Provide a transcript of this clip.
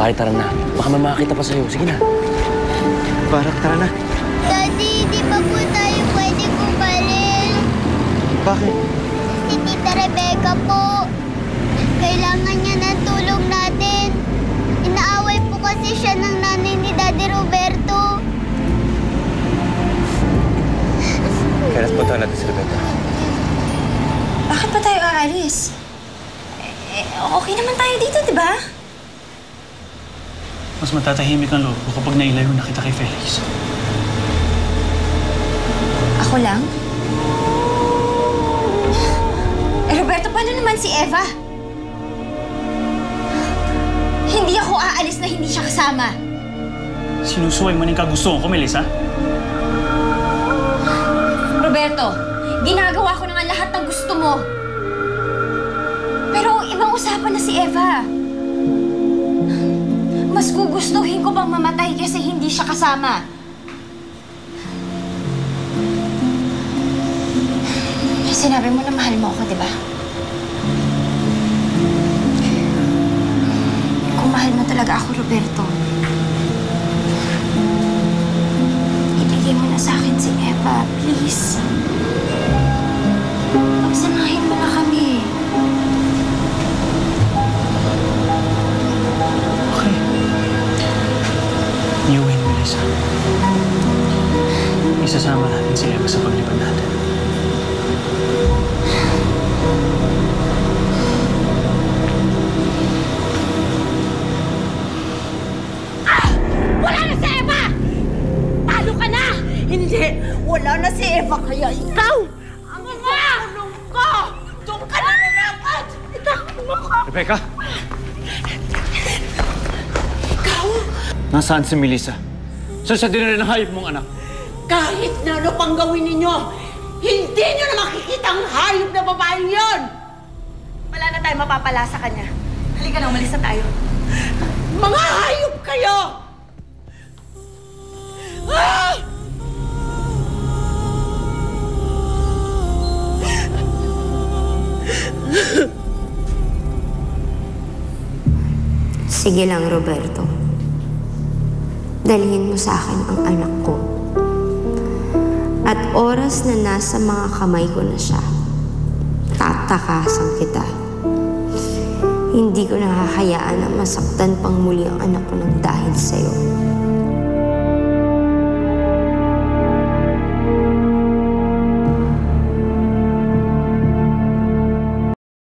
Pare, tara na. Baka may makakita pa sa'yo. Sige na. Barak, tara na. Daddy, di ba po tayo pwede bumalik? Bakit? Si Tita Rebecca po. Kailangan niya ng tulong natin. Inaaway po kasi siya ng nanay ni Daddy Roberto. Kaya punta natin si Rebecca. Bakit pa tayo aalis? Okay naman tayo dito, di ba? Mas matatahimik ang loob ko kapag nailayo na kita kay Felix. Ako lang? Roberto, paano naman si Eva? Hindi ako aalis na hindi siya kasama. Sinusuway mo ng kagustuhan ko, Melissa. Roberto, ginagawa ko na nga lahat ng gusto mo. Pero ibang usapan na si Eva. Mas gugustuhin ko pang mamatay kasi hindi siya kasama. Sinabi mo na mahal mo ako, di ba? Kung mahal mo talaga ako, Roberto, ibigay mo na sa akin si Eva, please. Pagsamahin mo na kami. Okay. You win, Melissa. Isasama natin si Eva sa paglipad natin. Wala na si Eva! Talo ka na! Hindi! Wala na si Eva kaya ikaw! Ang kulong ko! Doon ka na nalapat! Itakot mo ka! Rebecca! Ikaw! Nasaan si Melissa? Saan siya dinala ng hayop mong anak? Kahit na ano pang gawin ninyo, hindi nyo na makikita ang hayop na babaeng yon! Wala na tayo mapapala sa kanya. Halika na, umalis na tayo. Mga hayop kayo! Ah! Sige lang, Roberto. Dalhin mo sa akin ang anak ko. At oras na nasa mga kamay ko na siya, tatakasan kita. Hindi ko nahahayaan na masaktan pang muli ang anak ko ng dahil sa'yo.